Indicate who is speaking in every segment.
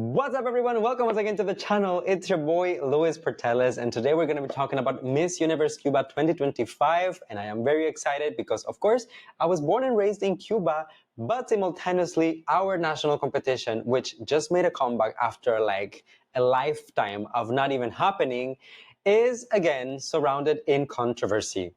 Speaker 1: What's up, everyone? Welcome once again to the channel. It's your boy Luis Portelles, and today we're going to be talking about Miss Universe Cuba 2025. And I am very excited because, of course, I was born and raised in Cuba, but simultaneously, our national competition, which just made a comeback after like a lifetime of not even happening, is again surrounded in controversy.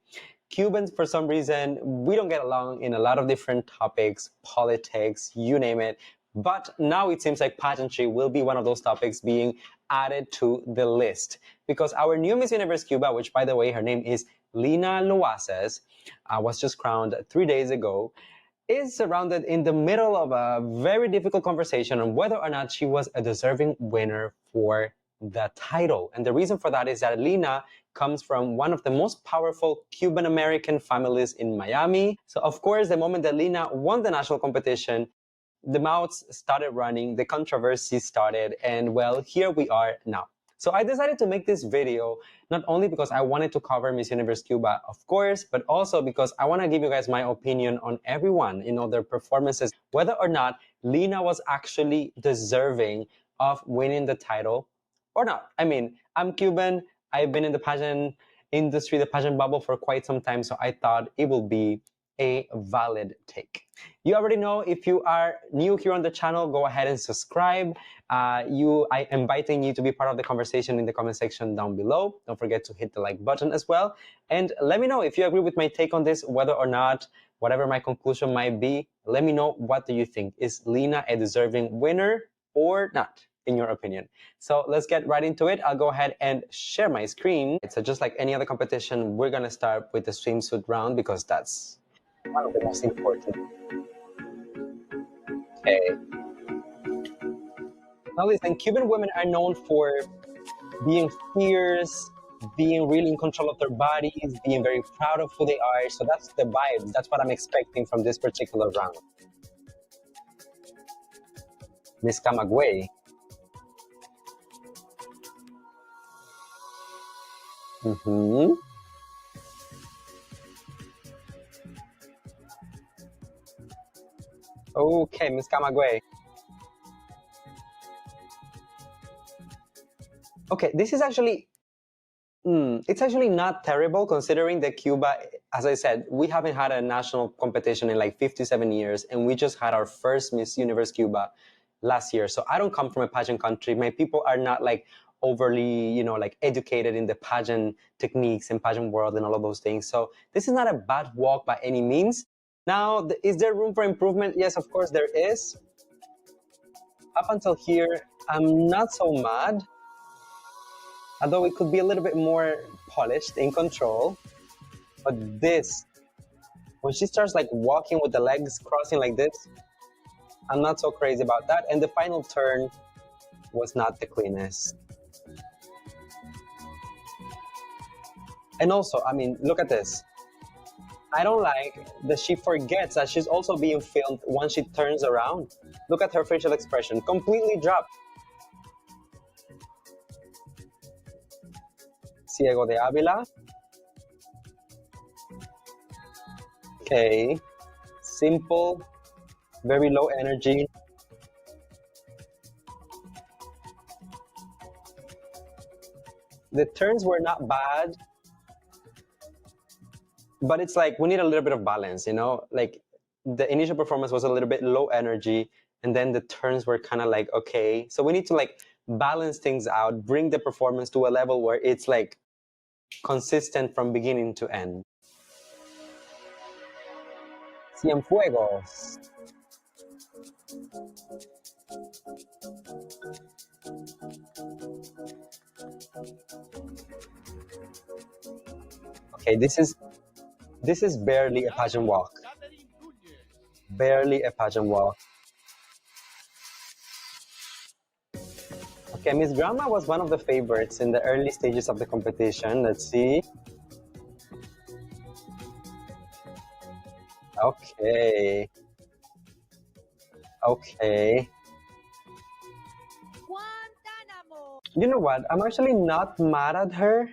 Speaker 1: Cubans, for some reason, we don't get along in a lot of different topics, politics, you name it. But now it seems like pageantry will be one of those topics being added to the list. Because our new Miss Universe Cuba, which by the way, her name is Lina Luaces, was just crowned 3 days ago, is surrounded in the middle of a very difficult conversation on whether or not she was a deserving winner for the title. And the reason for that is that Lina comes from one of the most powerful Cuban American families in Miami. So of course, the moment that Lina won the national competition, the mouths started running, the controversy started, and well, here we are now. So I decided to make this video not only because I wanted to cover Miss Universe Cuba, of course, but also because I want to give you guys my opinion on everyone, their performances, whether or not Lina was actually deserving of winning the title or not. I mean, I'm Cuban. I've been in the pageant industry, the pageant bubble for quite some time, so I thought it will be a valid take. You already know, if you are new here on the channel, go ahead and subscribe. I am inviting you to be part of the conversation in the comment section down below. Don't forget to hit the like button as well. And let me know if you agree with my take on this, whether or not, whatever my conclusion might be, let me know, what do you think? Is Lina a deserving winner or not, in your opinion? So let's get right into it. I'll go ahead and share my screen. So just like any other competition, we're gonna start with the swimsuit round because that's one of the most important. Okay. Now listen, Cuban women are known for being fierce, being really in control of their bodies, being very proud of who they are. So that's the vibe. That's what I'm expecting from this particular round. Miss Camagüey. Okay, Miss Camagüey. Okay, this is actually, it's actually not terrible considering that Cuba, as I said, we haven't had a national competition in like 57 years, and we just had our first Miss Universe Cuba last year. So I don't come from a pageant country. My people are not like overly, like educated in the pageant techniques and pageant world and all of those things. So this is not a bad walk by any means. Now, is there room for improvement? Yes, of course there is. Up until here, I'm not so mad. Although it could be a little bit more polished, in control. But this, when she starts like walking with the legs crossing like this, I'm not so crazy about that. And the final turn was not the cleanest. And also, I mean, look at this. I don't like that she forgets that she's also being filmed once she turns around. Look at her facial expression, completely dropped. Ciego de Ávila. Okay, simple, very low energy. The turns were not bad, but it's like we need a little bit of balance, like the initial performance was a little bit low energy, and then the turns were kind of like, okay, so we need to like balance things out, bring the performance to a level where it's like consistent from beginning to end. Cienfuegos. Okay, this is barely a pageant walk. Barely a pageant walk. Okay, Miss Grandma was one of the favorites in the early stages of the competition. Let's see. Okay. Okay. You know what? I'm actually not mad at her.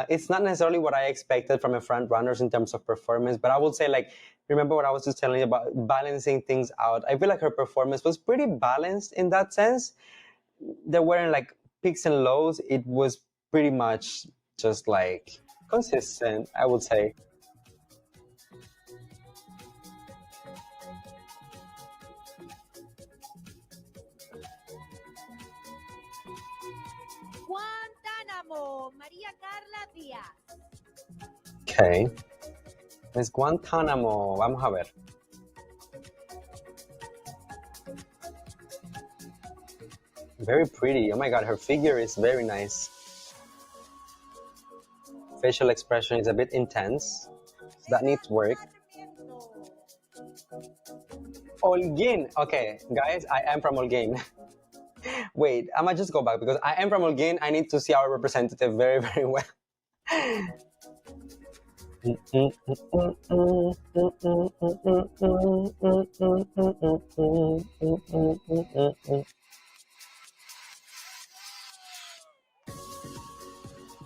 Speaker 1: It's not necessarily what I expected from a front runners in terms of performance, but I will say, like, remember what I was just telling you about balancing things out. I feel like her performance was pretty balanced in that sense. there weren't like peaks and lows. It was pretty much just like consistent, I would say.
Speaker 2: Guantánamo, María Carla Díaz.
Speaker 1: Okay. Miss Guantánamo. Vamos a ver. Very pretty. Oh my god, her figure is very nice. Facial expression is a bit intense. So that needs work. Holguín. Okay, guys, I am from Holguín. Wait, I might just go back because I am from Holguín. I need to see our representative very, very well.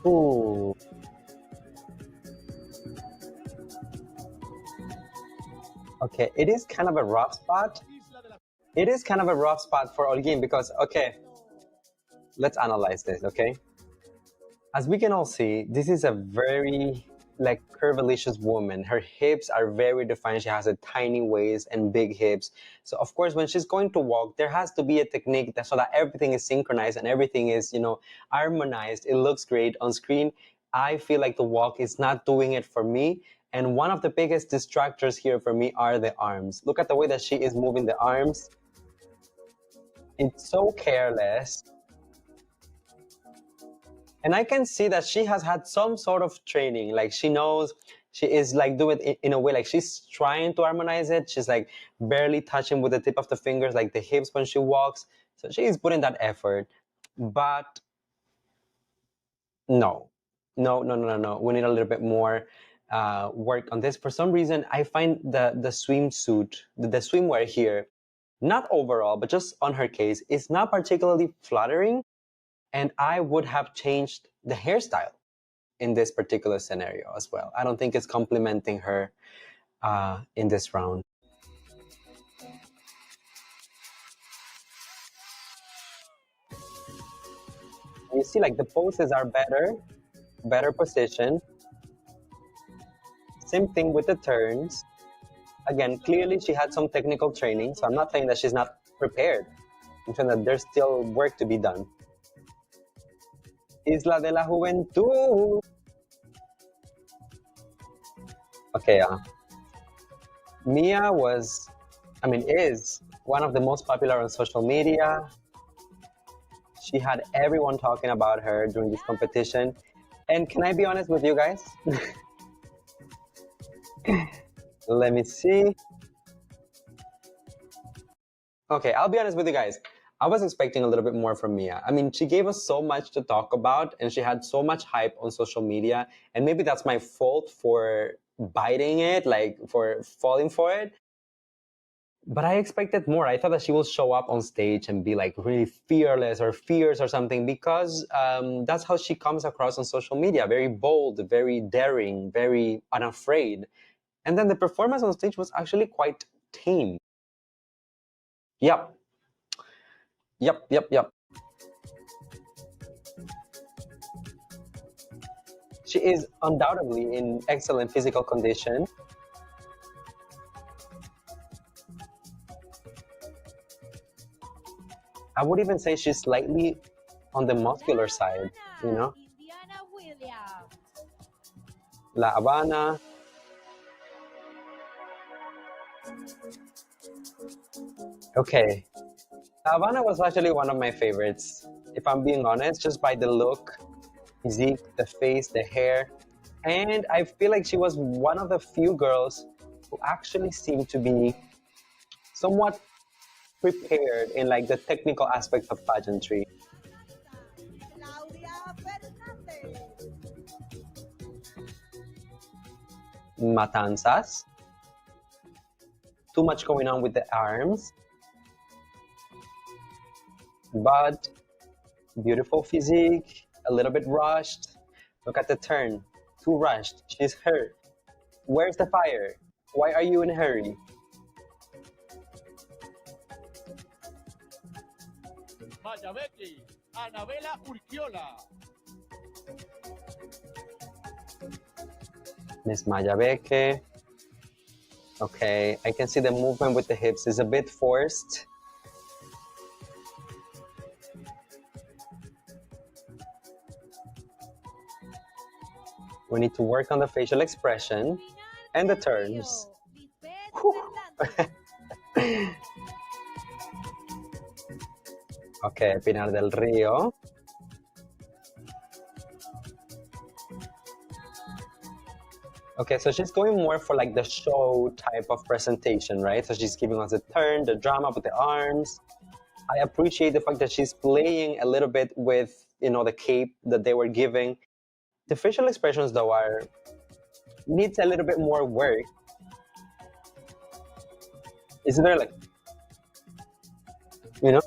Speaker 1: Ooh. Okay, it is kind of a rough spot. It is kind of a rough spot for Holguín because, okay, let's analyze this, okay? As we can all see, this is a very like curvilicious woman. Her hips are very defined. She has a tiny waist and big hips. So of course, when she's going to walk, there has to be a technique so that everything is synchronized and everything is, harmonized. It looks great on screen. I feel like the walk is not doing it for me. And one of the biggest distractors here for me are the arms. Look at the way that she is moving the arms. It's so careless. And I can see that she has had some sort of training. Like she knows she is like doing it in a way like she's trying to harmonize it. She's like barely touching with the tip of the fingers, like the hips when she walks. So she is putting that effort. But no, no, no, no, no, no. We need a little bit more work on this. For some reason, I find the swimsuit, the swimwear here, not overall, but just on her case, is not particularly flattering. And I would have changed the hairstyle in this particular scenario as well. I don't think it's complimenting her in this round. You see, like the poses are better position. Same thing with the turns. Again, clearly she had some technical training, so I'm not saying that she's not prepared. I'm saying that there's still work to be done. Isla de la Juventud. Okay, Mia is one of the most popular on social media. She had everyone talking about her during this competition. And can I be honest with you guys? Let me see. Okay, I'll be honest with you guys. I was expecting a little bit more from Mia. I mean, she gave us so much to talk about and she had so much hype on social media. And maybe that's my fault for biting it, like for falling for it. But I expected more. I thought that she will show up on stage and be like really fearless or fierce or something because that's how she comes across on social media. Very bold, very daring, very unafraid. And then the performance on stage was actually quite tame. Yep. Yep, yep, yep. She is undoubtedly in excellent physical condition. I would even say she's slightly on the muscular side, you know? La Habana. Okay. La Habana was actually one of my favorites, if I'm being honest, just by the look, physique, the face, the hair. And I feel like she was one of the few girls who actually seemed to be somewhat prepared in like the technical aspects of pageantry. Matanzas. Too much going on with the arms. But beautiful physique, a little bit rushed. Look at the turn. Too rushed. She's hurt. Where's the fire? Why are you in a hurry? Miss Mayabeke. Okay, I can see the movement with the hips is a bit forced. We need to work on the facial expression and the turns. Okay, Pinar del Rio. Okay, so she's going more for like the show type of presentation, right? So she's giving us the turn, the drama with the arms. I appreciate the fact that she's playing a little bit with, you know, the cape that they were giving. The facial expressions, though, needs a little bit more work. Is there like, you know?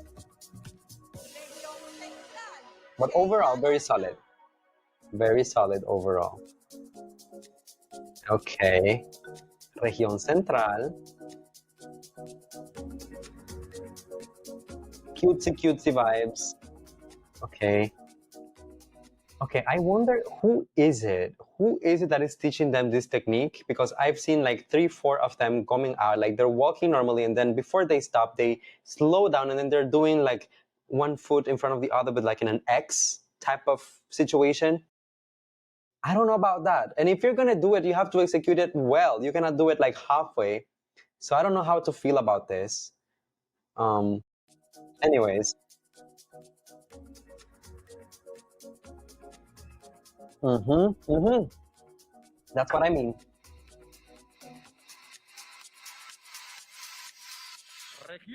Speaker 1: But overall, very solid. Very solid overall. Okay. Región Central. Cutesy, cutesy vibes. Okay. Okay, I wonder who is it? Who is it that is teaching them this technique? Because I've seen like 3-4 of them coming out, like they're walking normally, and then before they stop, they slow down, and then they're doing like one foot in front of the other, but like in an X type of situation. I don't know about that. And if you're gonna do it, you have to execute it well. You cannot do it like halfway. So I don't know how to feel about this. Anyways. That's what I mean.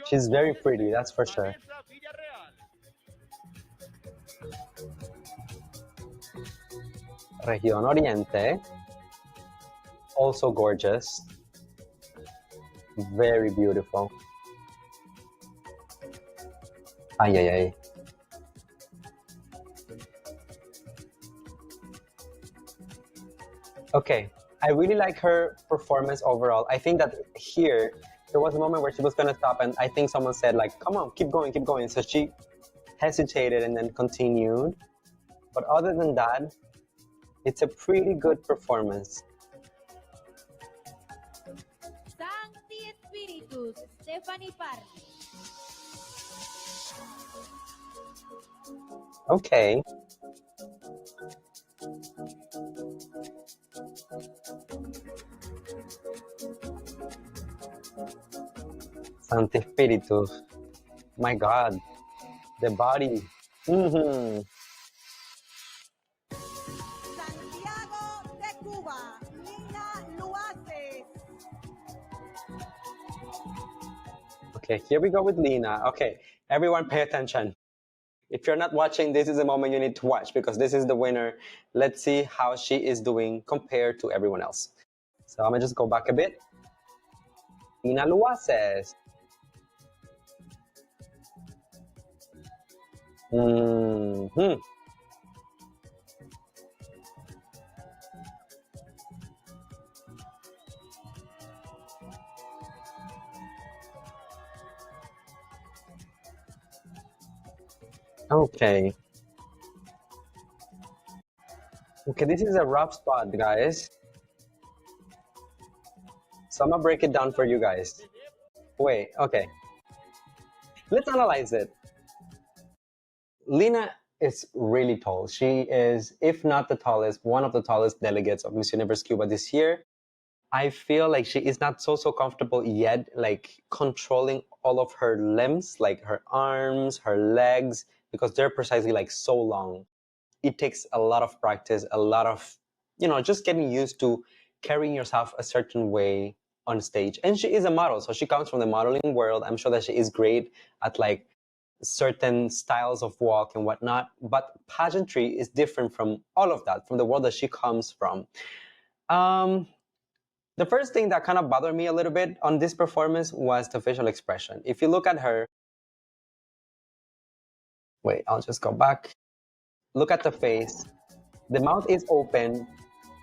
Speaker 1: She's very pretty, that's for sure. Región Oriente. Also gorgeous. Very beautiful. Ay, ay, ay. Okay, I really like her performance overall. I think that here, there was a moment where she was going to stop, and I think someone said, like, come on, keep going, keep going. So she hesitated and then continued. But other than that, it's a pretty good performance.
Speaker 2: Sancti Spiritus, Stephanie Parry.
Speaker 1: Okay. Sancti Spiritus. My God. The body.
Speaker 2: Santiago de Cuba, Lina Luaces.
Speaker 1: Okay, here we go with Lina. Okay, everyone pay attention. If you're not watching, this is the moment you need to watch because this is the winner. Let's see how she is doing compared to everyone else. So I'm gonna just go back a bit. Lina Luaces. Okay. Okay, this is a rough spot, guys. So I'm gonna break it down for you guys. Wait, okay. Let's analyze it. Lina is really tall. She is, if not the tallest, one of the tallest delegates of Miss Universe Cuba this year. I feel like she is not so comfortable yet, like controlling all of her limbs, like her arms, her legs, because they're precisely like so long. It takes a lot of practice, a lot of, you know, just getting used to carrying yourself a certain way on stage. And she is a model, so she comes from the modeling world. I'm sure that she is great at like certain styles of walk and whatnot, but pageantry is different from all of that, from the world that she comes from. The first thing that kind of bothered me a little bit on this performance was the facial expression. If you look at her, wait, I'll just go back. Look at the face. The mouth is open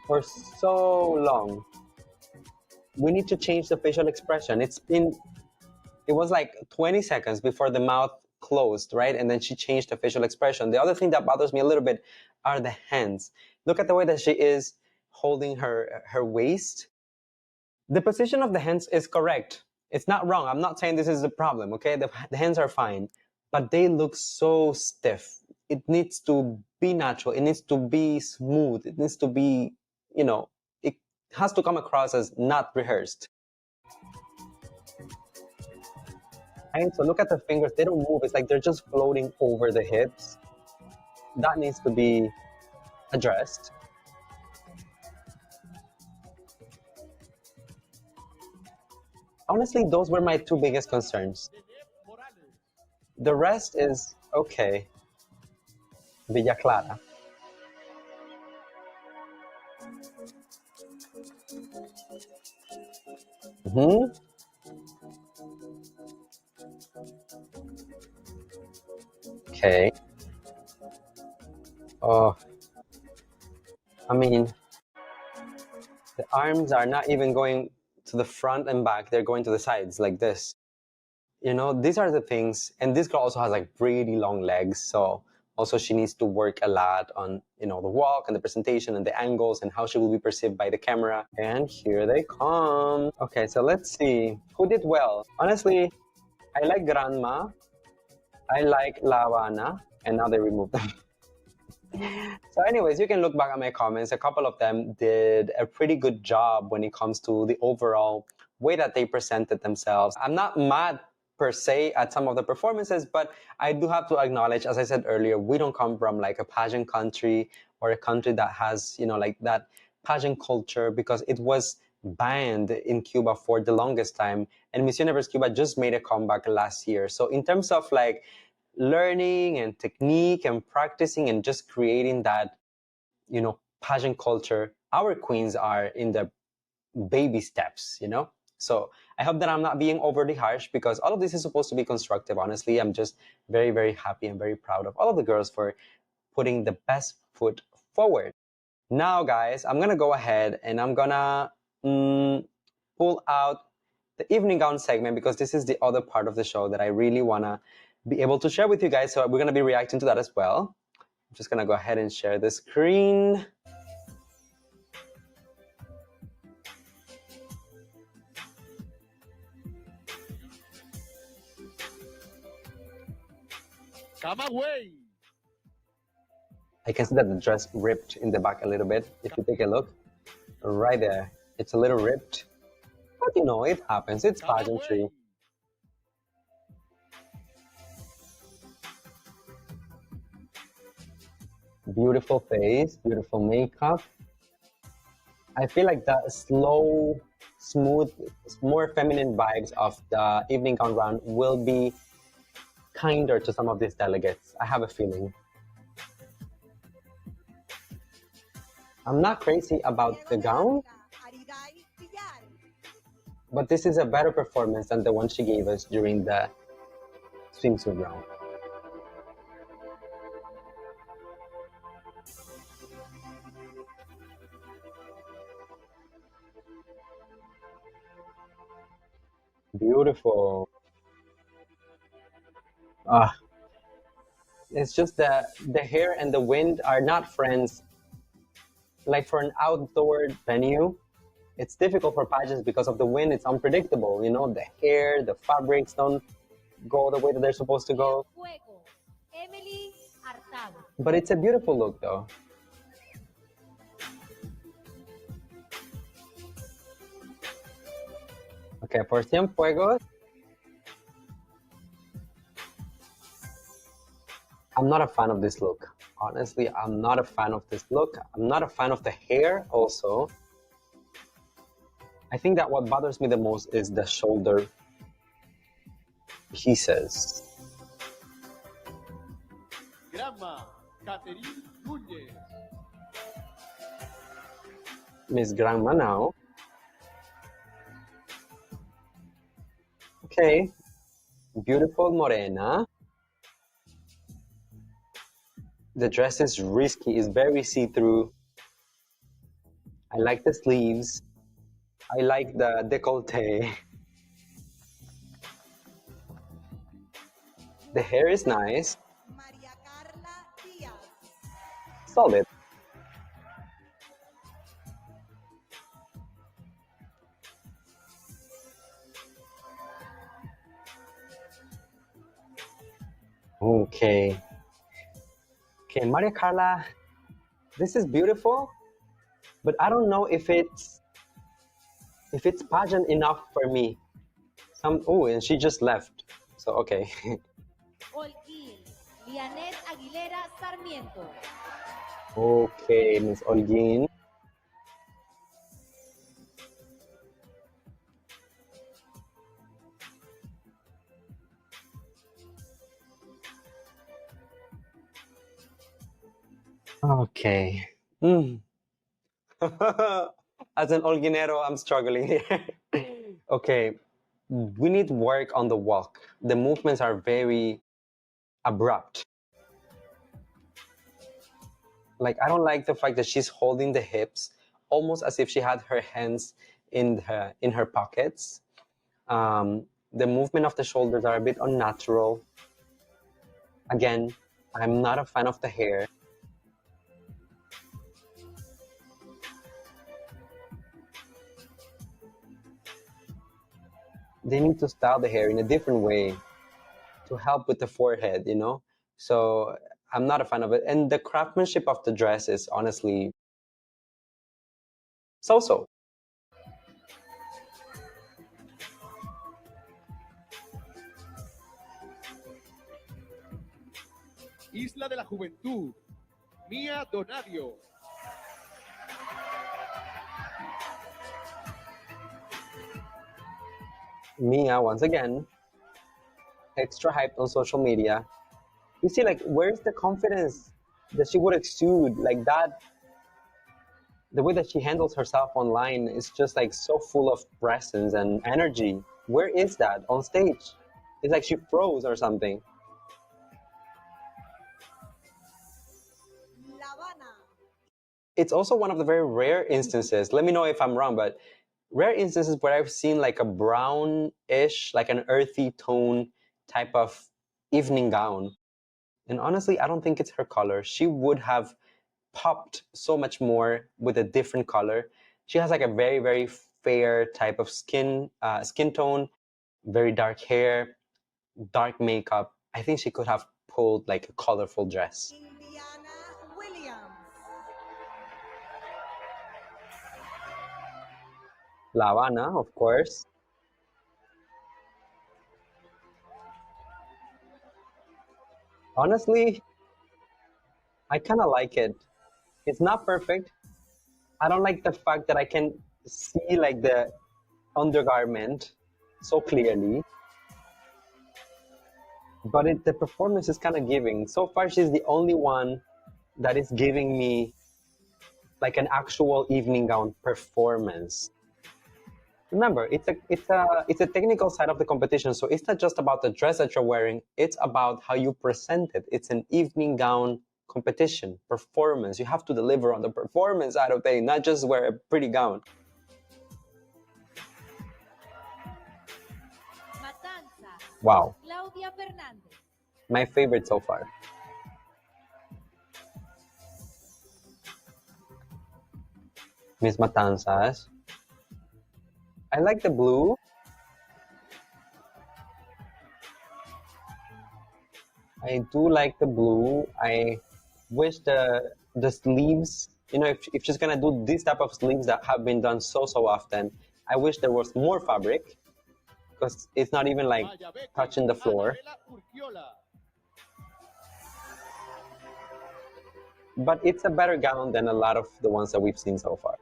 Speaker 1: for so long. We need to change the facial expression. It was like 20 seconds before the mouth closed, right? And then she changed the facial expression. The other thing that bothers me a little bit are the hands. Look at the way that she is holding her waist. The position of the hands is correct. It's not wrong. I'm not saying this is the problem, okay? The hands are fine, but they look so stiff. It needs to be natural. It needs to be smooth. It needs to be, it has to come across as not rehearsed. Right? So look at the fingers. They don't move. It's like they're just floating over the hips. That needs to be addressed. Honestly, those were my two biggest concerns. The rest is okay. Villa Clara. Mm-hmm. Okay. Oh, I mean, the arms are not even going to the front and back. They're going to the sides like this. These are the things. And this girl also has like really long legs. So also she needs to work a lot on, the walk and the presentation and the angles and how she will be perceived by the camera. And here they come. Okay, so let's see. Who did well? Honestly, I like Grandma. I like La Habana. And now they removed them. So anyways, you can look back at my comments. A couple of them did a pretty good job when it comes to the overall way that they presented themselves. I'm not mad per se at some of the performances, but I do have to acknowledge, as I said earlier, we don't come from like a pageant country or a country that has, like that pageant culture, because it was banned in Cuba for the longest time. And Miss Universe Cuba just made a comeback last year. So in terms of like learning and technique and practicing and just creating that, pageant culture, our queens are in the baby steps, So I hope that I'm not being overly harsh, because all of this is supposed to be constructive. Honestly, I'm just very, very happy and very proud of all of the girls for putting the best foot forward. Now, guys, I'm gonna go ahead and I'm gonna pull out the evening gown segment, because this is the other part of the show that I really wanna be able to share with you guys. So we're gonna be reacting to that as well. I'm just gonna go ahead and share the screen.
Speaker 3: Come away.
Speaker 1: I can see that the dress ripped in the back a little bit. If you take a look, right there, it's a little ripped. But it happens. It's pageantry. Beautiful face, beautiful makeup. I feel like the slow, smooth, more feminine vibes of the evening gown round will be kinder to some of these delegates. I have a feeling. I'm not crazy about the gown, but this is a better performance than the one she gave us during the swimsuit round. Beautiful. It's just the hair and the wind are not friends. Like for an outdoor venue, it's difficult for pageants because of the wind. It's unpredictable. The hair, the fabrics don't go the way that they're supposed to go. But it's a beautiful look, though. Okay, for Cienfuegos, I'm not a fan of this look. Honestly, I'm not a fan of this look. I'm not a fan of the hair also. I think that what bothers me the most is the shoulder pieces.
Speaker 3: Grandma Catherine Núñez.
Speaker 1: Miss Grandma now. Okay, beautiful morena. The dress is risky, it's very see-through. I like the sleeves. I like the décolleté. The hair is nice,
Speaker 2: María Carla Díaz.
Speaker 1: solid. Okay. Okay, Maria Carla, this is beautiful, but I don't know if it's pageant enough for me. And she just left. So okay.
Speaker 2: Olguín, Lianet Aguilera Sarmiento.
Speaker 1: Okay, Miss Olguin. Okay. Hmm. As an Olguinero, I'm struggling here. Okay, we need work on the walk. The movements are very abrupt. Like, I don't like the fact that she's holding the hips almost as if she had her hands in her pockets. The movement of the shoulders are a bit unnatural. Again, I'm not a fan of the hair. They need to style the hair in a different way to help with the forehead, you know? So I'm not a fan of it. And the craftsmanship of the dress is honestly so so.
Speaker 3: Isla de la Juventud, Mía Donadio.
Speaker 1: Mia, once again, extra hyped on social media. You see, like, where's the confidence that she would exude? Like that, the way that she handles herself online is just like so full of presence and energy. Where is that on stage? It's like she froze or something.
Speaker 2: La Habana.
Speaker 1: It's also one of the very rare instances. Let me know if I'm wrong, but rare instances where I've seen like a brownish, like an earthy tone type of evening gown. And honestly, I don't think it's her color. She would have popped so much more with a different color. She has like a very, very fair type of skin tone, very dark hair, dark makeup. I think she could have pulled like a colorful dress.
Speaker 2: Indiana Williams.
Speaker 1: La Habana, of course. Honestly, I kind of like it. It's not perfect. I don't like the fact that I can see like the undergarment so clearly, but the performance is kind of giving. So far, she's the only one that is giving me like an actual evening gown performance. Remember, it's a technical side of the competition, so it's not just about the dress that you're wearing. It's about how you present it. It's an evening gown competition performance. You have to deliver on the performance side of things, not just wear a pretty gown.
Speaker 2: Matanza.
Speaker 1: Wow,
Speaker 2: Claudia Fernández.
Speaker 1: my favorite so far. Miss Matanzas. I like the blue. I do like the blue. I wish the sleeves, if she's gonna do this type of sleeves that have been done so so often, I wish there was more fabric because it's not even like
Speaker 3: Mayabeque,
Speaker 1: touching the floor.
Speaker 3: Anabela Urquiola.
Speaker 1: But it's a better gown than a lot of the ones that we've seen so far.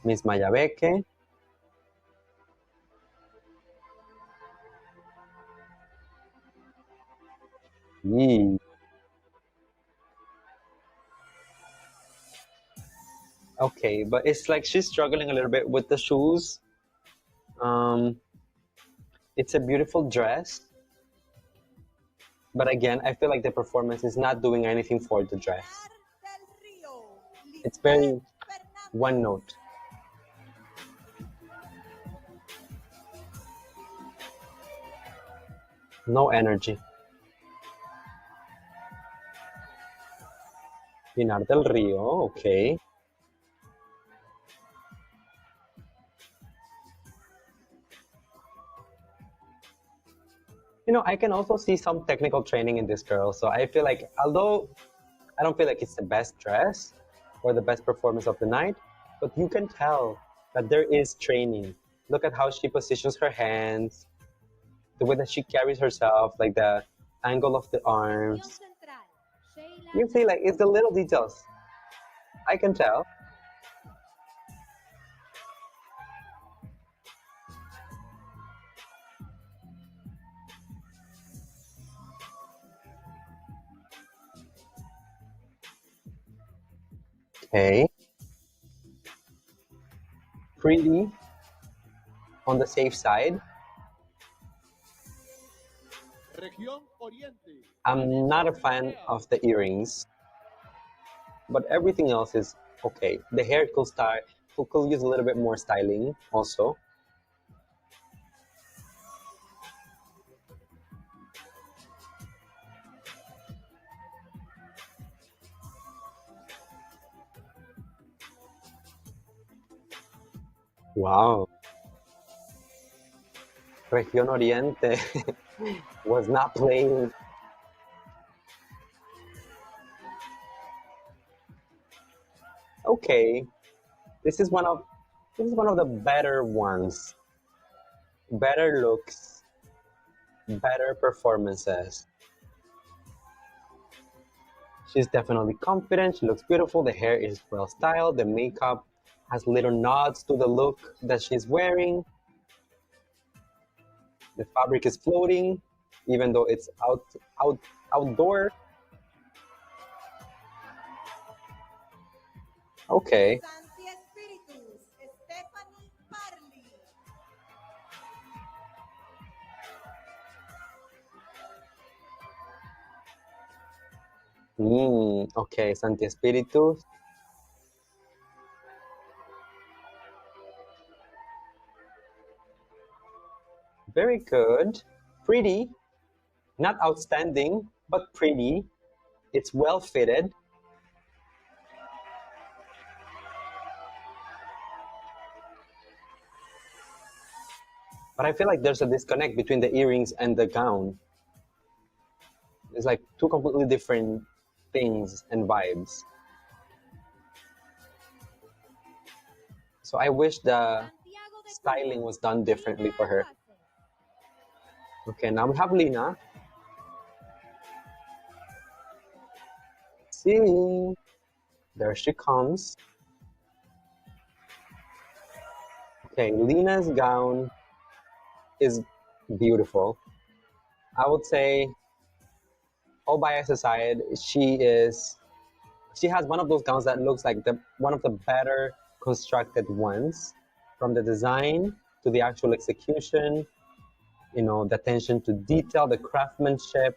Speaker 1: Miss Mayabeque. Yee. Okay, but it's like she's struggling a little bit with the shoes. Um, it's a beautiful dress, but again, I feel like the performance is not doing anything for the dress.
Speaker 2: Pilar del Río.
Speaker 1: It's
Speaker 2: Lisbeth
Speaker 1: very
Speaker 2: Fernández.
Speaker 1: one note. No energy. Pinar del Río, okay. I can also see some technical training in this girl. So I feel like, although I don't feel like it's the best dress or the best performance of the night, but you can tell that there is training. Look at how she positions her hands, the way that she carries herself, like the angle of the
Speaker 2: Acción
Speaker 1: arms.
Speaker 2: central. Sheila
Speaker 1: You see, like, it's the little details. I can tell. Okay. Pretty on the safe side.
Speaker 3: Región Oriente.
Speaker 1: I'm not a fan of the earrings, but everything else is okay. The hair could style could use a little bit more styling also. Wow. Región Oriente was not playing. Okay. This is one of the better ones. Better looks, better performances. She's definitely confident. She looks beautiful. The hair is well styled. The makeup has little nods to the look that she's wearing. The fabric is floating, even though it's outdoor. Okay.
Speaker 2: Santi Espíritus. Stephanie Parley.
Speaker 1: Okay, Santi Espíritu. Very good. Pretty. Not outstanding, but pretty. It's well fitted. But I feel like there's a disconnect between the earrings and the gown. It's like two completely different things and vibes. So I wish the
Speaker 2: Santiago de
Speaker 1: styling
Speaker 2: Cuba.
Speaker 1: was done differently for
Speaker 2: Lina
Speaker 1: her.
Speaker 2: Luaces.
Speaker 1: Okay, now we have Lina. See, there she comes. Okay, Lina's gown is beautiful. I would say, all bias aside, she has one of those gowns that looks like one of the better constructed ones, from the design to the actual execution. The attention to detail, the craftsmanship.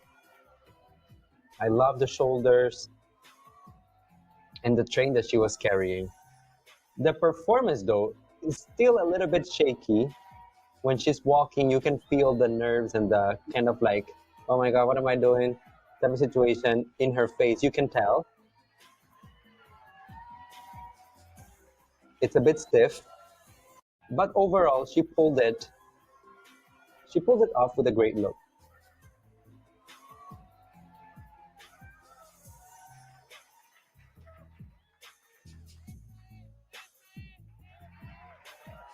Speaker 1: I love the shoulders and the train that she was carrying. The performance, though, is still a little bit shaky. When she's walking, you can feel the nerves and the kind of like, oh my God, what am I doing? Type of situation in her face. You can tell. It's a bit stiff, but overall, she pulled it. She pulled it off with a great look.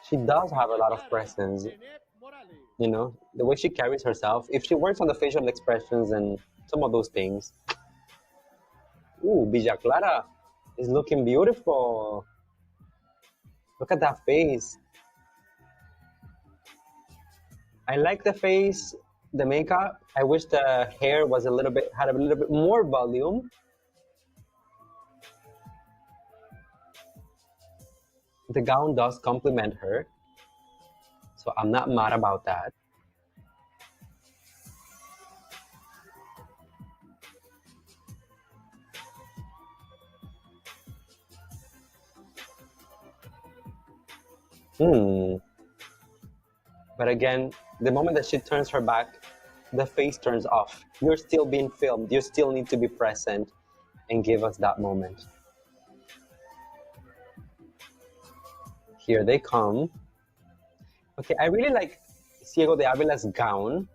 Speaker 1: She does have a lot of presence.
Speaker 3: Jeanette Morales.
Speaker 1: The way she carries herself. If she works on the facial expressions and some of those things. Ooh, Villa Clara is looking beautiful. Look at that face. I like the face, the makeup. I wish the hair was had a little bit more volume. The gown does complement her, so I'm not mad about that. But again, the moment that she turns her back, the face turns off. You're still being filmed. You still need to be present and give us that moment. Here they come. Okay, I really like Ciego de Avila's gown.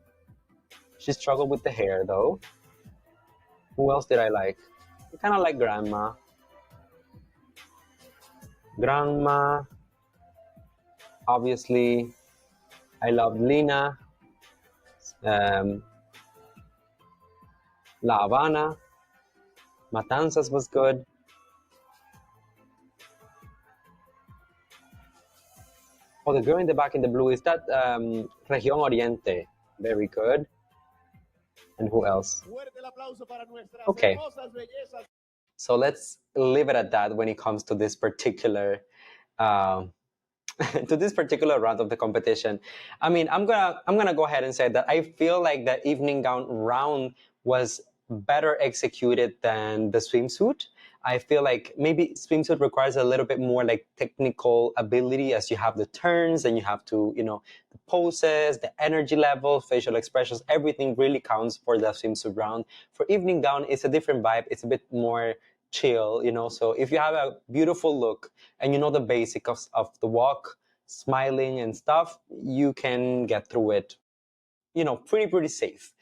Speaker 1: She struggled with the hair though. Who else did I like? I kind of like Grandma. Grandma. Obviously, I love Lina. La Habana. Matanzas was good. Oh, the girl in the back in the blue, is that Región Oriente? Very good. And who else? Okay. So let's leave it at that when it comes to this particular to this particular round of the competition. I mean, I'm gonna go ahead and say that I feel like the evening gown round was better executed than the swimsuit. I feel like maybe swimsuit requires a little bit more like technical ability, as you have the turns and you have to, the poses, the energy level, facial expressions, everything really counts for the swimsuit round. For evening gown, it's a different vibe. It's a bit more chill, so if you have a beautiful look and you know the basics of the walk, smiling and stuff, you can get through it, pretty safe.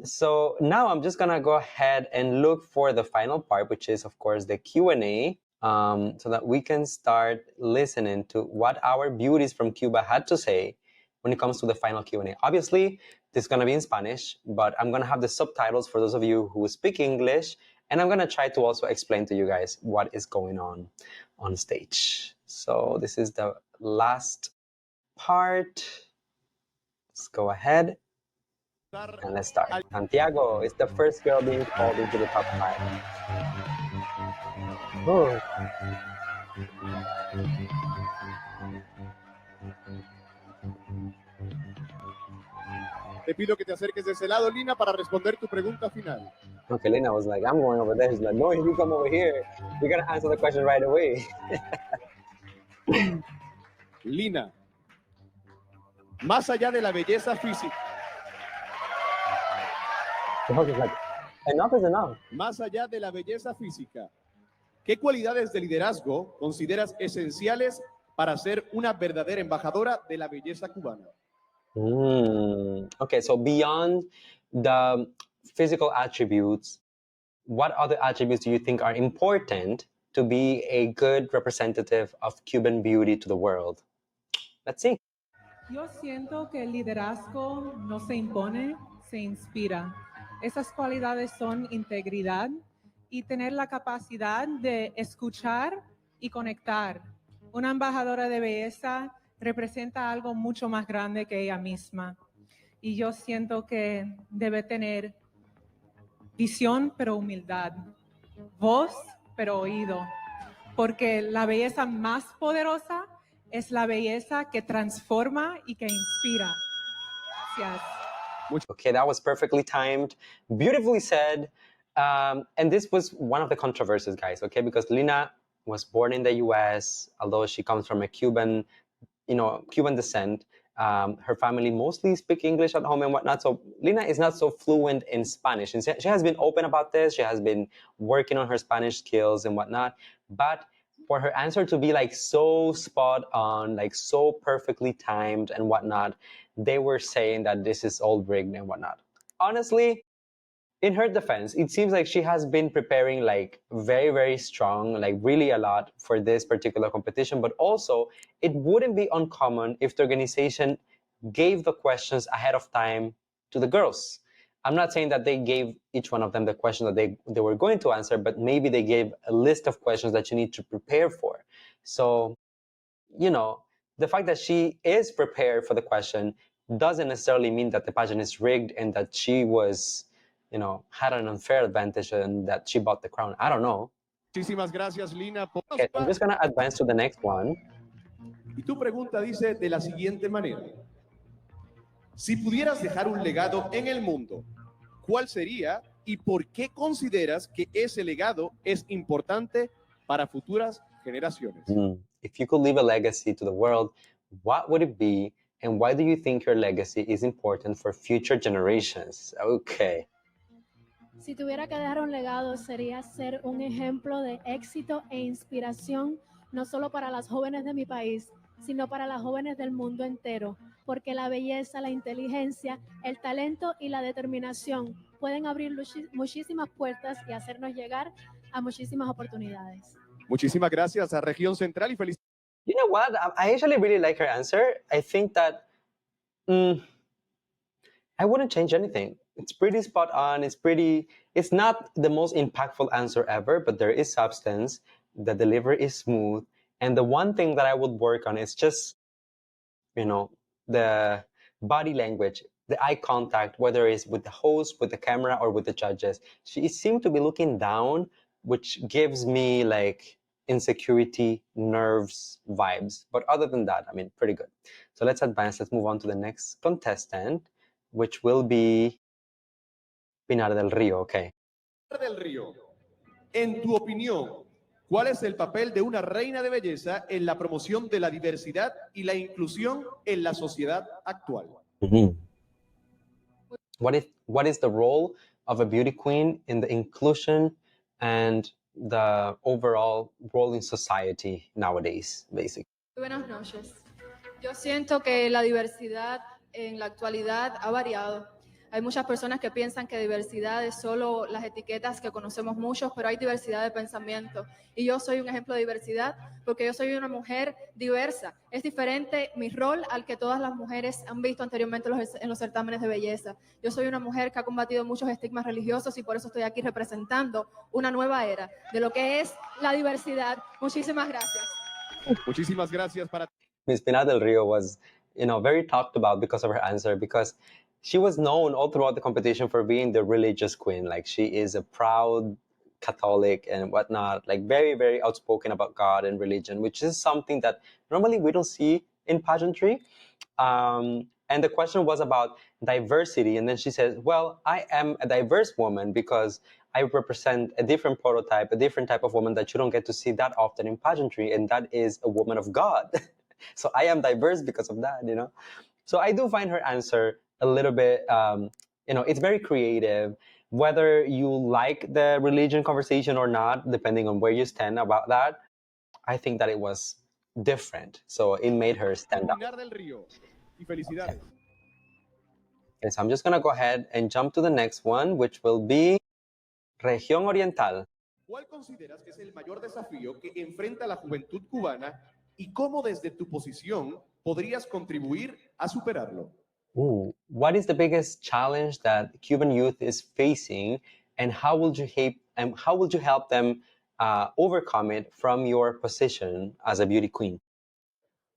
Speaker 1: So now I'm just gonna go ahead and look for the final part, which is of course the Q&A, so that we can start listening to what our beauties from Cuba had to say when it comes to the final Q&A. Obviously, this is gonna be in Spanish, but I'm gonna have the subtitles for those of you who speak English, and I'm gonna try to also explain to you guys what is going on stage. So this is the last part. Let's go ahead. And let's start. Santiago is the first girl being called into the top 5. Oh.
Speaker 3: Te pido que te acerques de ese lado, Lina, para responder tu pregunta final.
Speaker 1: Okay, Lina was like, I'm going over there. He's like, no, you come over here. We're going to answer the question right away.
Speaker 3: Lina, más allá de la belleza física.
Speaker 1: Like, enough is enough.
Speaker 3: Más allá de la belleza física, ¿qué cualidades de liderazgo consideras esenciales para ser una verdadera embajadora de la belleza cubana?
Speaker 1: Okay, so beyond the physical attributes, what other attributes do you think are important to be a good representative of Cuban beauty to the world? Let's see.
Speaker 4: Yo siento que el liderazgo no se impone, se inspira. Esas cualidades son integridad y tener la capacidad de escuchar y conectar. Una embajadora de belleza representa algo mucho más grande que ella misma. Y yo siento que debe tener visión pero humildad, voz pero oído, porque la belleza más poderosa es la belleza que transforma y que inspira. Gracias.
Speaker 1: Okay, that was perfectly timed, beautifully said. And this was one of the controversies, guys, okay? Because Lina was born in the US, although she comes from a Cuban descent. Her family mostly speak English at home and whatnot. So Lina is not so fluent in Spanish. And she has been open about this. She has been working on her Spanish skills and whatnot. But for her answer to be like so spot on, like so perfectly timed and whatnot, they were saying that this is all rigged and whatnot. Honestly, in her defense, it seems like she has been preparing like very, very strong, like really a lot for this particular competition. But also, it wouldn't be uncommon if the organization gave the questions ahead of time to the girls. I'm not saying that they gave each one of them the question that they were going to answer, but maybe they gave a list of questions that you need to prepare for. So, the fact that she is prepared for the question doesn't necessarily mean that the pageant is rigged and that she was, had an unfair advantage and that she bought the crown. I don't know.
Speaker 3: Muchísimas gracias, Lina.
Speaker 1: Okay, I'm just going to advance to the next one.
Speaker 3: Y tu pregunta dice de la siguiente manera. Si pudieras dejar un legado en el mundo, ¿cuál sería y por qué consideras que ese legado es importante para futuras generaciones?
Speaker 1: If you could leave a legacy to the world, what would it be And why do you think your legacy is important for future generations? Okay.
Speaker 5: Si tuviera que dejar un legado, sería ser un ejemplo de éxito e inspiración, no solo para las jóvenes de mi país, sino para las jóvenes del mundo entero, porque la belleza, la inteligencia, el talento y la determinación pueden abrir muchísimas puertas y hacernos llegar a muchísimas oportunidades.
Speaker 3: Muchísimas gracias a Región Central y felicidades.
Speaker 1: You know what? I actually really like her answer. I think that I wouldn't change anything. It's pretty spot on. It's not the most impactful answer ever, but there is substance. The delivery is smooth. And the one thing that I would work on is just, the body language, the eye contact, whether it's with the host, with the camera, or with the judges. She seemed to be looking down, which gives me like insecurity, nerves vibes. But other than that, I mean, pretty good. So let's advance. Let's move on to the next contestant, which will be Pinar del Río. Okay.
Speaker 3: Del Río, en tu opinión, ¿cuál es el papel de una reina de belleza en la promoción de la diversidad y la inclusión en la sociedad actual?
Speaker 1: Mm-hmm. What is the role of a beauty queen in the inclusion and the overall role in society nowadays, basically?
Speaker 6: Buenas noches. Yo siento que la diversidad en la actualidad ha variado. Hay muchas personas que piensan que diversidad es solo las etiquetas que conocemos muchos, pero hay diversidad de pensamiento. Y yo soy un ejemplo de diversidad porque yo soy una mujer diversa. Es diferente mi rol al que todas las mujeres han visto anteriormente en los certámenes de belleza. Yo soy una mujer que ha combatido muchos estigmas religiosos y por eso estoy aquí representando una nueva era de lo que es la diversidad. Muchísimas gracias.
Speaker 3: Muchísimas gracias para
Speaker 1: Miss Pinar del Rio was, very talked about because of her answer, because she was known all throughout the competition for being the religious queen. Like, she is a proud Catholic and whatnot, like very, very outspoken about God and religion, which is something that normally we don't see in pageantry. And the question was about diversity. And then she said, well, I am a diverse woman because I represent a different prototype, a different type of woman that you don't get to see that often in pageantry. And that is a woman of God. So I am diverse because of that, So I do find her answer a little bit, it's very creative. Whether you like the religion conversation or not, depending on where you stand about that, I think that it was different. So it made her stand out.
Speaker 3: Pinar del Río. Y felicidades.
Speaker 1: Okay, so I'm just going to go ahead and jump to the next one, which will be Región Oriental.
Speaker 3: ¿Cuál consideras que es el mayor desafío que enfrenta la juventud cubana y cómo desde tu posición podrías contribuir a superarlo?
Speaker 1: Ooh, what is the biggest challenge that Cuban youth is facing, and how would you help them overcome it from your position as a beauty queen?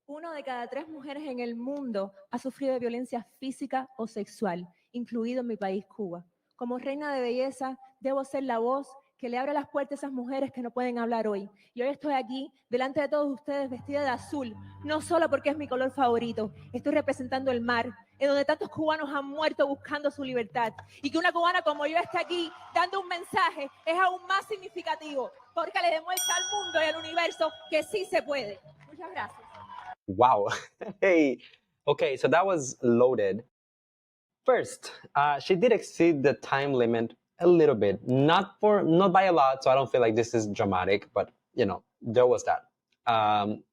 Speaker 7: 1 de cada 3 mujeres en el mundo ha sufrido de violencia física o sexual, incluido en mi país, Cuba. Como reina de belleza, debo ser la voz que le abra las puertas a esas mujeres que no pueden hablar hoy. Y hoy estoy aquí, delante de todos ustedes, vestida de azul, no solo porque es mi color favorito, estoy representando el mar, en donde tantos cubanos han muerto buscando su libertad. Y que una cubana como yo esté aquí, dando un mensaje, es aún más significativo, porque le demuestra al mundo y al universo que sí se puede. Muchas gracias.
Speaker 1: Wow. Hey. Okay, so that was loaded. First, she did exceed the time limit a little bit, not by a lot, so I don't feel like this is dramatic, but there was that.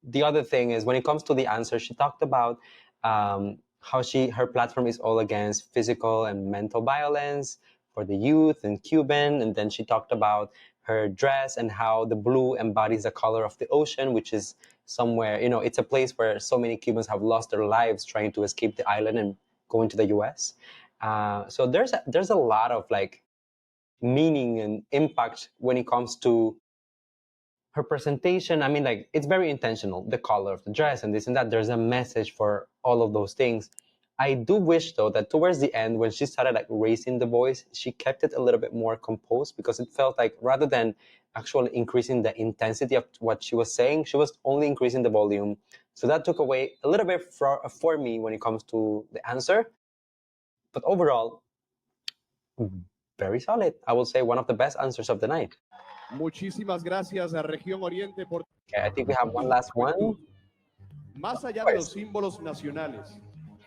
Speaker 1: The other thing is, when it comes to the answer, she talked about how her platform is all against physical and mental violence for the youth in Cuban, and then she talked about her dress and how the blue embodies the color of the ocean, which is somewhere, it's a place where so many Cubans have lost their lives trying to escape the island and go into the US. So there's a lot of like meaning and impact when it comes to her presentation. I mean, like, it's very intentional, the color of the dress and this and that. There's a message for all of those things. I do wish, though, that towards the end, when she started like raising the voice, she kept it a little bit more composed, because it felt like rather than actually increasing the intensity of what she was saying, she was only increasing the volume. So that took away a little bit for me when it comes to the answer. But overall, very solid. I will say one of the best answers of the night.
Speaker 3: Muchísimas gracias a Región Oriente por...
Speaker 1: Okay, I think we have one last one.
Speaker 3: Más allá de los símbolos nacionales,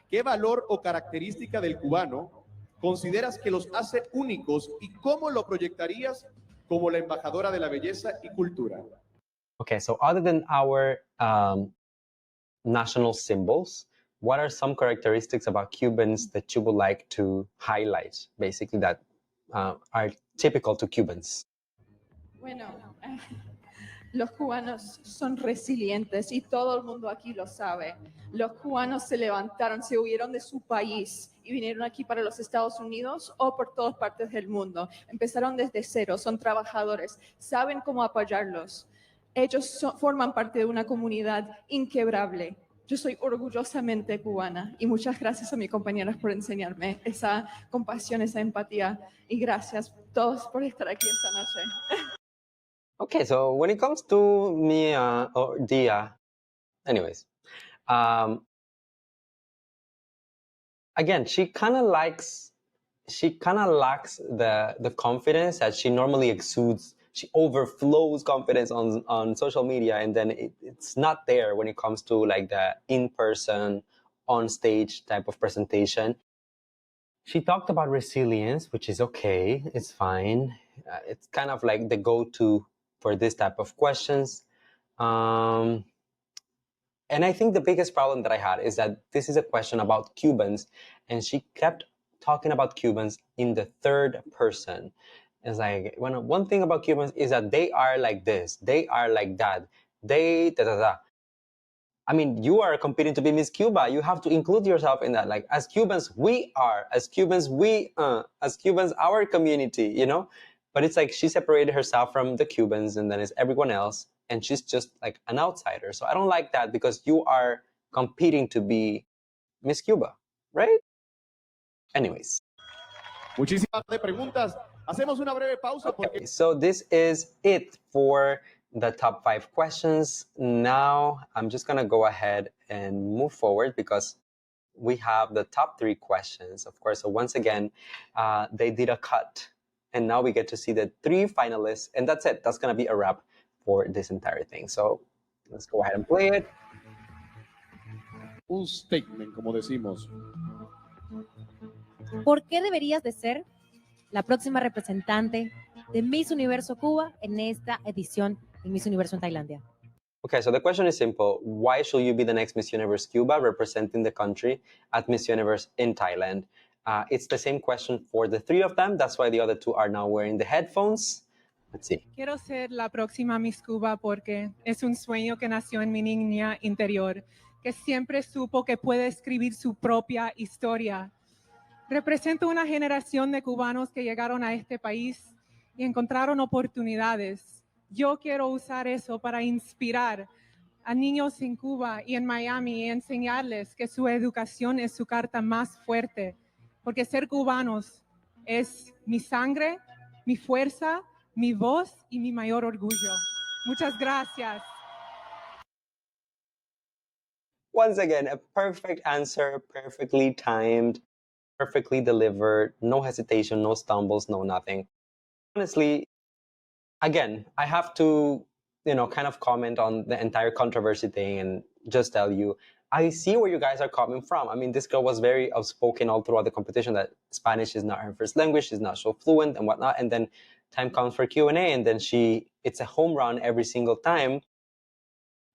Speaker 3: ¿Qué valor o característica del cubano consideras que los hace únicos y cómo lo proyectarías como la embajadora de la belleza y cultura?
Speaker 1: Okay, so other than our national symbols, what are some characteristics about Cubans that you would like to highlight, basically, that are typical to Cubans?
Speaker 8: Bueno, los cubanos son resilientes y todo el mundo aquí lo sabe. Los cubanos se levantaron, se huyeron de su país y vinieron aquí para los Estados Unidos o por todas partes del mundo. Empezaron desde cero, son trabajadores, saben cómo apoyarlos. Ellos forman parte de una comunidad inquebrable. Yo soy orgullosamente cubana y muchas gracias a mis compañeras por enseñarme esa compasión, esa empatía y gracias a todos por estar aquí esta noche.
Speaker 1: Okay, so when it comes to Mia or Dia, anyways, again, she kind of lacks the confidence that she normally exudes. She overflows confidence on social media, and then it's not there when it comes to like the in-person, on-stage type of presentation. She talked about resilience, which is okay, it's fine. It's kind of like the go-to for this type of questions. And I think the biggest problem that I had is that this is a question about Cubans, and she kept talking about Cubans in the third person. It's like, one thing about Cubans is that they are like this, they are like that, they da da da. I mean, you are competing to be Miss Cuba. You have to include yourself in that. Like, as Cubans, we are. As Cubans, as Cubans, our community, you know? But it's like she separated herself from the Cubans, and then it's everyone else, and she's just like an outsider. So I don't like that, because you are competing to be Miss Cuba, right? Anyways.
Speaker 3: Muchísimas de preguntas. Hacemos una breve pausa porque...
Speaker 1: So this is it for the top 5 questions. Now I'm just gonna go ahead and move forward because we have the top 3 questions, of course. So once again, they did a cut, and now we get to see the 3 finalists, and that's it. That's gonna be a wrap for this entire thing. So let's go ahead and play it.
Speaker 3: Un statement, como decimos.
Speaker 9: ¿Por qué deberías de ser la próxima representante de Miss Universo Cuba en esta edición de Miss Universo en Tailandia?
Speaker 1: Okay, so the question is simple. Why should you be the next Miss Universe Cuba representing the country at Miss Universe in Thailand? It's the same question for the 3 of them. That's why the other 2 are now wearing the headphones. Let's see.
Speaker 4: Quiero ser la próxima Miss Cuba porque es un sueño que nació en mi niña interior, que siempre supo que puede escribir su propia historia. Represento una generación de cubanos que llegaron a este país y encontraron oportunidades. Yo quiero usar eso para inspirar a niños en Cuba y en Miami y enseñarles que su educación es su carta más fuerte, porque ser cubanos es mi sangre, mi fuerza, mi voz y mi mayor orgullo. Muchas gracias.
Speaker 1: Once again, a perfect answer, perfectly timed, perfectly delivered, no hesitation, no stumbles, no nothing. Honestly, again, I have to, kind of comment on the entire controversy thing and just tell you, I see where you guys are coming from. I mean, this girl was very outspoken all throughout the competition that Spanish is not her first language, she's not so fluent and whatnot. And then time comes for Q&A, and then it's a home run every single time.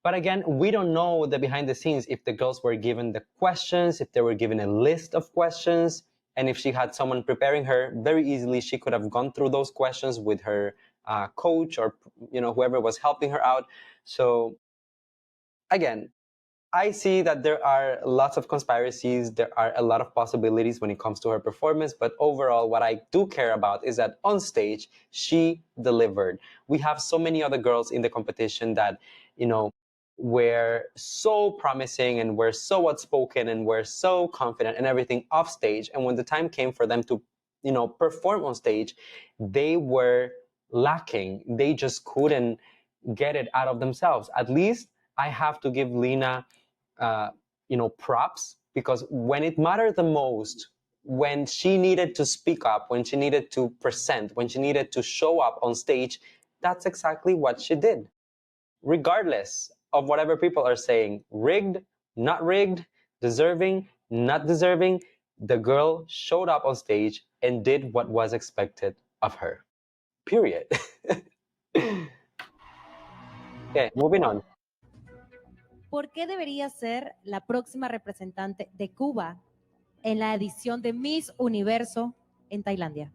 Speaker 1: But again, we don't know the behind the scenes, if the girls were given the questions, if they were given a list of questions, and if she had someone preparing her. Very easily, she could have gone through those questions with her coach or whoever was helping her out. So again, I see that there are lots of conspiracies, there are a lot of possibilities when it comes to her performance, but overall, what I do care about is that on stage, she delivered. We have so many other girls in the competition that, were so promising and were so outspoken and were so confident and everything off stage. And when the time came for them to, perform on stage, they were lacking. They just couldn't get it out of themselves. At least I have to give Lina props, because when it mattered the most, when she needed to speak up, when she needed to present, when she needed to show up on stage, that's exactly what she did. Regardless of whatever people are saying, rigged, not rigged, deserving, not deserving, the girl showed up on stage and did what was expected of her. Period. Okay, moving on.
Speaker 9: ¿Por qué debería ser la próxima representante de Cuba en la edición de Miss Universo en Tailandia?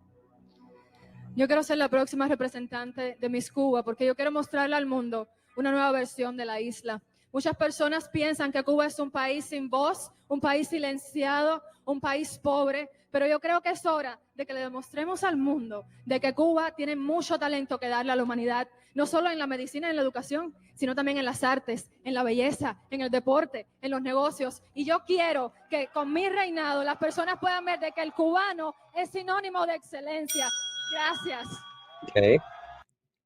Speaker 6: Yo quiero ser la próxima representante de Miss Cuba porque yo quiero mostrarle al mundo una nueva versión de la isla. Muchas personas piensan que Cuba es un país sin voz, un país silenciado, un país pobre, pero yo creo que es hora de que le demostremos al mundo de que Cuba tiene mucho talento que darle a la humanidad, no solo en la medicina y en la educación, sino también en las artes, en la belleza, en el deporte, en los negocios. Y yo quiero que con mi reinado las personas puedan ver de que el cubano es sinónimo de excelencia. Gracias.
Speaker 1: Okay.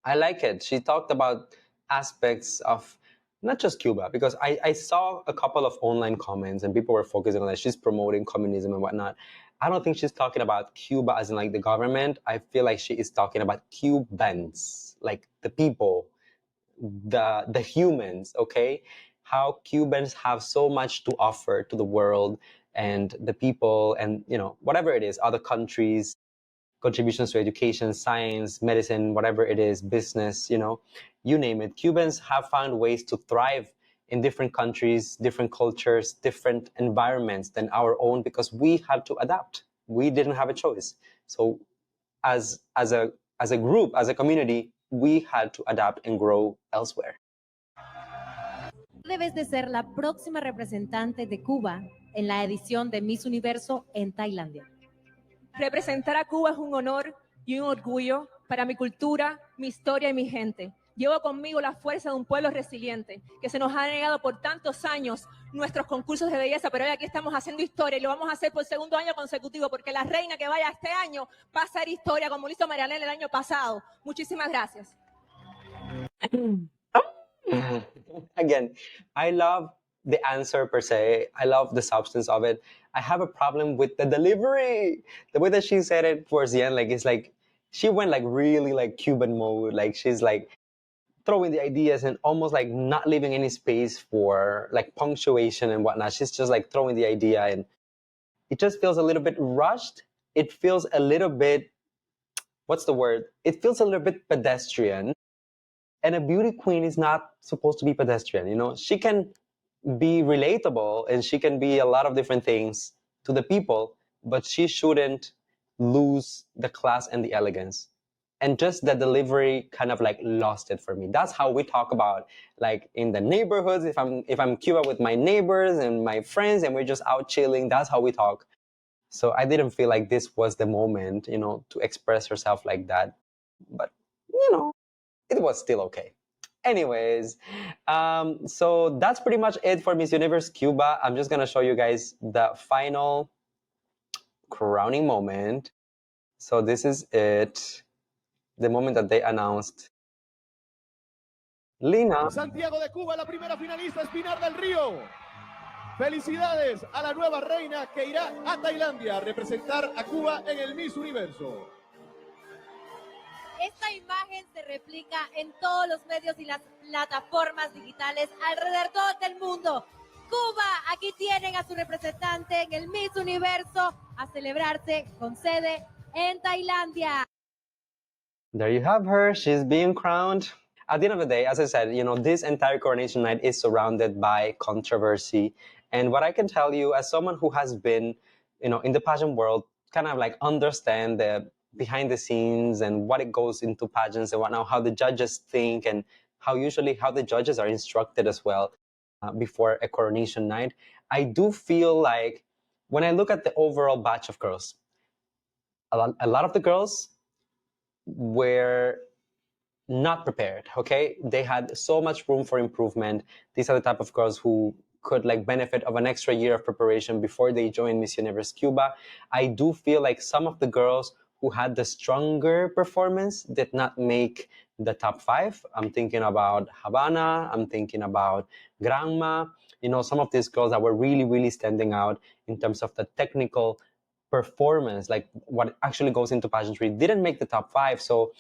Speaker 1: I like it. She talked about aspects of not just Cuba, because I saw a couple of online comments and people were focusing on that she's promoting communism and whatnot. I don't think she's talking about Cuba as in like the government. I feel like she is talking about Cubans, like the people, the humans, okay? How Cubans have so much to offer to the world and the people and, you know, whatever it is, other countries, contributions to education, science, medicine, whatever it is, business, you know, you name it. Cubans have found ways to thrive in different countries, different cultures, different environments than our own because we had to adapt. We didn't have a choice. So as a group, as a community, we had to adapt and grow elsewhere.
Speaker 9: Debes de ser la próxima representante de Cuba en la edición de Miss Universo en Tailandia.
Speaker 7: Representar a Cuba es un honor y un orgullo para mi cultura, mi historia y mi gente. Llevo conmigo la fuerza de un pueblo resiliente que se nos ha negado por tantos años nuestros concursos de belleza, pero hoy aquí estamos haciendo historia y lo vamos a hacer por segundo año consecutivo porque la reina que vaya este año va a hacer historia como lo hizo Marianela el año pasado. Muchísimas gracias.
Speaker 1: Again, I love the answer per se. I love the substance of it. I have a problem with the delivery. The way that she said it towards the end, like it's like she went like really like Cuban mode. Like she's like throwing the ideas and almost like not leaving any space for like punctuation and whatnot. She's just like throwing the idea and it just feels a little bit rushed. It feels a little bit, what's the word? It feels a little bit pedestrian. And a beauty queen is not supposed to be pedestrian. You know, she can be relatable and she can be a lot of different things to the people, but she shouldn't lose the class and the elegance. And just the delivery kind of like lost it for me. That's how we talk about like in the neighborhoods. If I'm Cuba with my neighbors and my friends and we're just out chilling, that's how we talk. So I didn't feel like this was the moment, you know, to express herself like that. But you know, it was still okay. Anyways, so that's pretty much it for Miss Universe Cuba. I'm just gonna show you guys the final crowning moment. So this is it, the moment that they announced Lina.
Speaker 3: Santiago de Cuba, la primera finalista es Pinar del Río. Felicidades a la nueva reina que irá a Tailandia a representar a Cuba en el Miss Universo.
Speaker 10: Esta imagen se replica en todos los medios y las plataformas digitales alrededor del mundo. Cuba, aquí tienen a su representante en el Miss Universo a celebrarse con sede en Tailandia.
Speaker 1: There you have her. She's being crowned. At the end of the day, as I said, you know, this entire coronation night is surrounded by controversy. And what I can tell you as someone who has been, you know, in the pageant world, kind of like understand the behind the scenes and what it goes into pageants and whatnot, how the judges think and how the judges are instructed as well before a coronation night. I do feel like when I look at the overall batch of girls, a lot of the girls were not prepared, okay? They had so much room for improvement. These are the type of girls who could like benefit of an extra year of preparation before they join Miss Universe Cuba. I do feel like some of the girls who had the stronger performance did not make the top 5. I'm thinking about Havana, I'm thinking about Granma, you know, some of these girls that were really, really standing out in terms of the technical performance, like what actually goes into pageantry, didn't make the top 5. So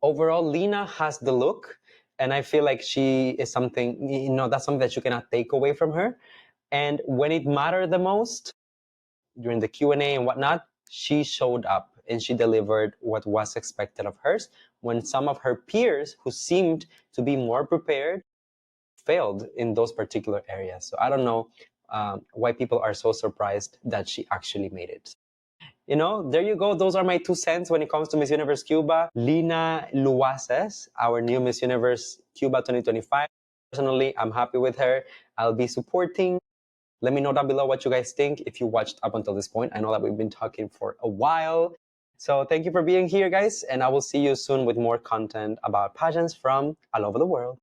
Speaker 1: overall, Lina has the look, and I feel like she is something, you know, that's something that you cannot take away from her. And when it mattered the most, during the Q&A and whatnot, she showed up and she delivered what was expected of hers, when some of her peers who seemed to be more prepared failed in those particular areas. So I don't know why people are so surprised that she actually made it. You know, there you go. Those are my 2 cents when it comes to Miss Universe Cuba. Lina Luaces, our new Miss Universe Cuba 2025. Personally, I'm happy with her. I'll be supporting. Let me know down below what you guys think if you watched up until this point. I know that we've been talking for a while. So thank you for being here, guys, and I will see you soon with more content about pageants from all over the world.